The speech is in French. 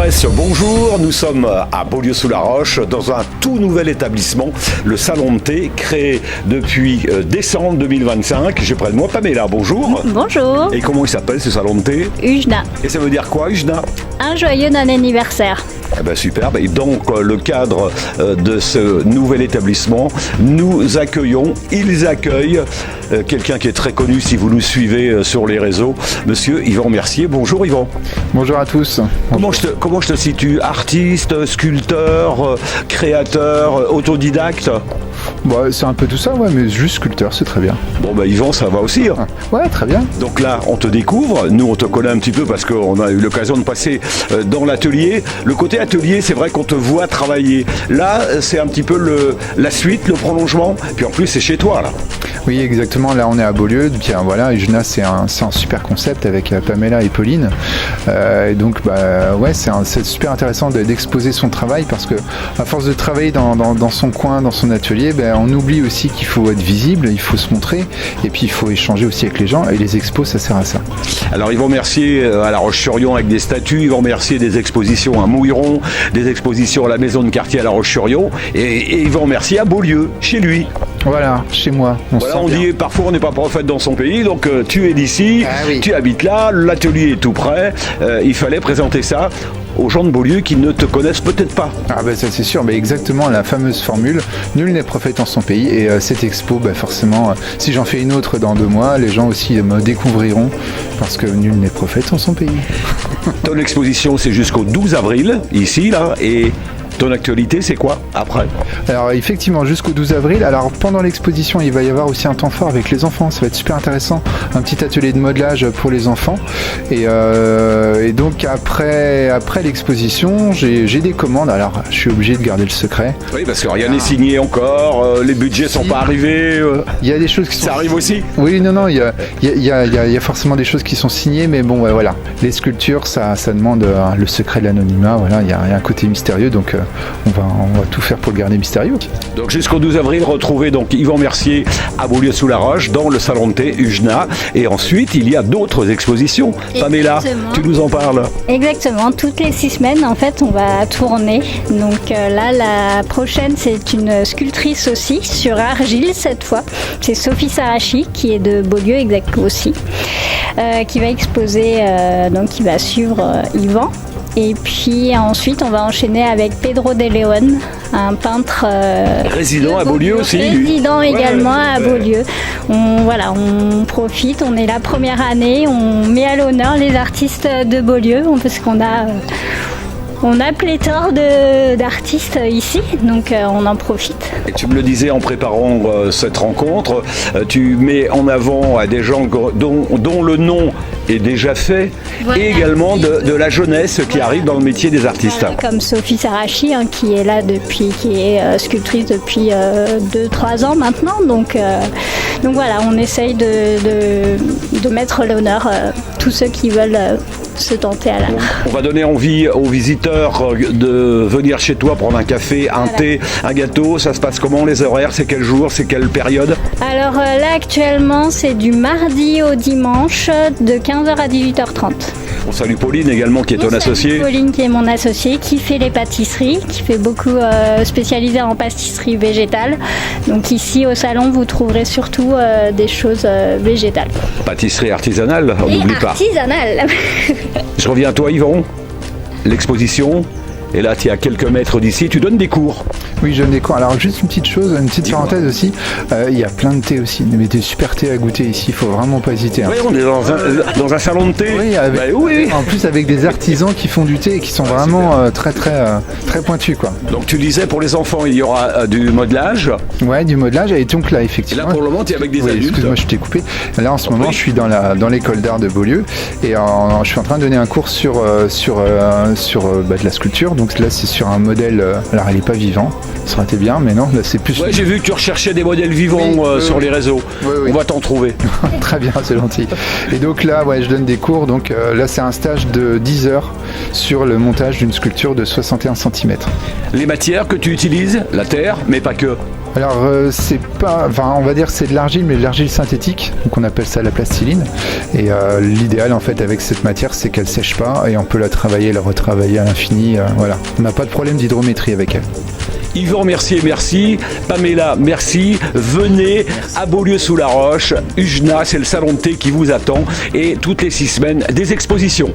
Express, bonjour, nous sommes à Beaulieu-sous-la-Roche dans un tout nouvel établissement, le Salon de thé, créé depuis décembre 2025. J'ai près de moi Pamela, bonjour. Bonjour. Et comment il s'appelle ce Salon de thé? Ujna. Et ça veut dire quoi, Ujna? Un joyeux non-anniversaire. Eh ben superbe. Et donc, le cadre de ce nouvel établissement, ils accueillent quelqu'un qui est très connu si vous nous suivez sur les réseaux, monsieur Yvan Mercier. Bonjour Yvan. Bonjour à tous. Comment je te situe? Artiste, sculpteur, créateur, autodidacte? Bah, c'est un peu tout ça, ouais, mais juste sculpteur, c'est très bien. Bon, bah Yvan, ça va aussi. Hein. Ouais, très bien. Donc là, on te découvre. Nous, on te connaît un petit peu parce qu'on a eu l'occasion de passer dans l'atelier. Le côté atelier, c'est vrai qu'on te voit travailler. Là, c'est un petit peu la suite, le prolongement. Puis en plus, c'est chez toi, là. Oui, exactement. Là, on est à Beaulieu. Bien, voilà, Ujna, c'est un super concept avec Pamela et Pauline. Et donc, bah, ouais, c'est super intéressant d'exposer son travail parce que, à force de travailler dans son coin, dans son atelier, ben, on oublie aussi qu'il faut être visible, il faut se montrer, et puis il faut échanger aussi avec les gens. Et les expos, ça sert à ça. Alors, Yvan Mercier à La Roche-sur-Yon avec des statues, Yvan Mercier des expositions à Mouilleron, des expositions à la maison de quartier à La Roche-sur-Yon, et Yvan Mercier à Beaulieu, chez lui. Voilà, chez moi. On dit parfois on n'est pas prophète dans son pays, donc tu es d'ici, oui. Tu habites là, l'atelier est tout près. Il fallait présenter ça aux gens de Beaulieu qui ne te connaissent peut-être pas. Ah ben ça c'est sûr, mais exactement la fameuse formule, nul n'est prophète en son pays, et cette expo, forcément, si j'en fais une autre dans 2 mois, les gens aussi me découvriront, parce que nul n'est prophète en son pays. Ton exposition c'est jusqu'au 12 avril, ici, là, et ton actualité, c'est quoi après? Alors effectivement, jusqu'au 12 avril. Alors pendant l'exposition, il va y avoir aussi un temps fort avec les enfants. Ça va être super intéressant. Un petit atelier de modelage pour les enfants. Et donc après l'exposition, j'ai des commandes. Alors je suis obligé de garder le secret. Oui, parce que rien n'est signé encore. Les budgets sont pas arrivés. Il y a des choses qui sont... Ça arrive aussi? Oui, non. Il y a forcément des choses qui sont signées, mais bon, ouais, voilà. Les sculptures, ça demande le secret de l'anonymat. Voilà, il y a un côté mystérieux, donc. On va tout faire pour le garder mystérieux. Donc jusqu'au 12 avril, retrouvez donc Yvan Mercier à Beaulieu-sous-la-Roche dans le salon de thé Ujna. Et ensuite, il y a d'autres expositions. Pamela, tu nous en parles? Exactement. Toutes les 6 semaines, en fait, on va tourner. Donc là, la prochaine, c'est une sculptrice aussi, sur argile cette fois. C'est Sophie Sarachi, qui est de Beaulieu aussi, qui va exposer, donc qui va suivre Yvan. Et puis ensuite, on va enchaîner avec Pedro de León, un peintre résident à Beaulieu aussi. Résident également à Beaulieu. On profite, on est la première année, on met à l'honneur les artistes de Beaulieu parce qu'on a pléthore d'artistes ici, donc on en profite. Et tu me le disais en préparant cette rencontre, tu mets en avant des gens dont le nom est déjà fait, voilà. Et également de la jeunesse qui arrive dans le métier des artistes. Comme Sophie Sarachi, qui est là qui est sculptrice depuis 2-3 ans maintenant. Donc voilà, on essaye de mettre à l'honneur tous ceux qui veulent se tenter à l'art. On va donner envie aux visiteurs de venir chez toi prendre un café, un thé, un gâteau. Ça se passe comment, les horaires? C'est quel jour? C'est quelle période? Alors là actuellement c'est du mardi au dimanche de 15h à 18h30. On salue Pauline également qui est ton associée. Pauline qui est mon associée, qui fait les pâtisseries, qui fait beaucoup spécialisée en pâtisserie végétale. Donc ici au salon vous trouverez surtout des choses végétales. Pâtisserie artisanale, on n'oublie pas. Artisanale. Je reviens à toi Yvan, l'exposition, et là tu es à quelques mètres d'ici, tu donnes des cours. Oui, je donne des cours. Alors juste une petite chose, une petite parenthèse aussi, il y a plein de thé aussi, mais des super thés à goûter ici, il faut vraiment pas hésiter. Hein. Oui, on est dans un salon de thé. Oui, en plus avec des artisans qui font du thé et qui sont vraiment très pointus, quoi. Donc tu disais pour les enfants, il y aura du modelage. Ouais, du modelage, et donc là effectivement. Et là pour le moment tu es avec des adultes. Excuse-moi, je t'ai coupé. Là en ce moment je suis dans l'école d'art de Beaulieu et je suis en train de donner un cours sur de la sculpture. Donc là c'est sur un modèle, alors il n'est pas vivant, ça aurait été bien, mais non, là c'est plus... Ouais, j'ai vu que tu recherchais des modèles vivants sur les réseaux. Oui. On va t'en trouver. Très bien, c'est gentil. Et donc là, je donne des cours. Donc là, c'est un stage de 10 heures sur le montage d'une sculpture de 61 cm. Les matières que tu utilises, la terre, mais pas que. Alors c'est pas, enfin on va dire que c'est de l'argile, mais de l'argile synthétique, donc on appelle ça la plastiline. Et l'idéal en fait avec cette matière, c'est qu'elle sèche pas et on peut la travailler, la retravailler à l'infini. Voilà, on n'a pas de problème d'hydrométrie avec elle. Yvan Mercier, merci. Pamela, merci. Venez à Beaulieu-sous-la-Roche. UJNA, c'est le salon de thé qui vous attend. Et toutes les 6 semaines, des expositions.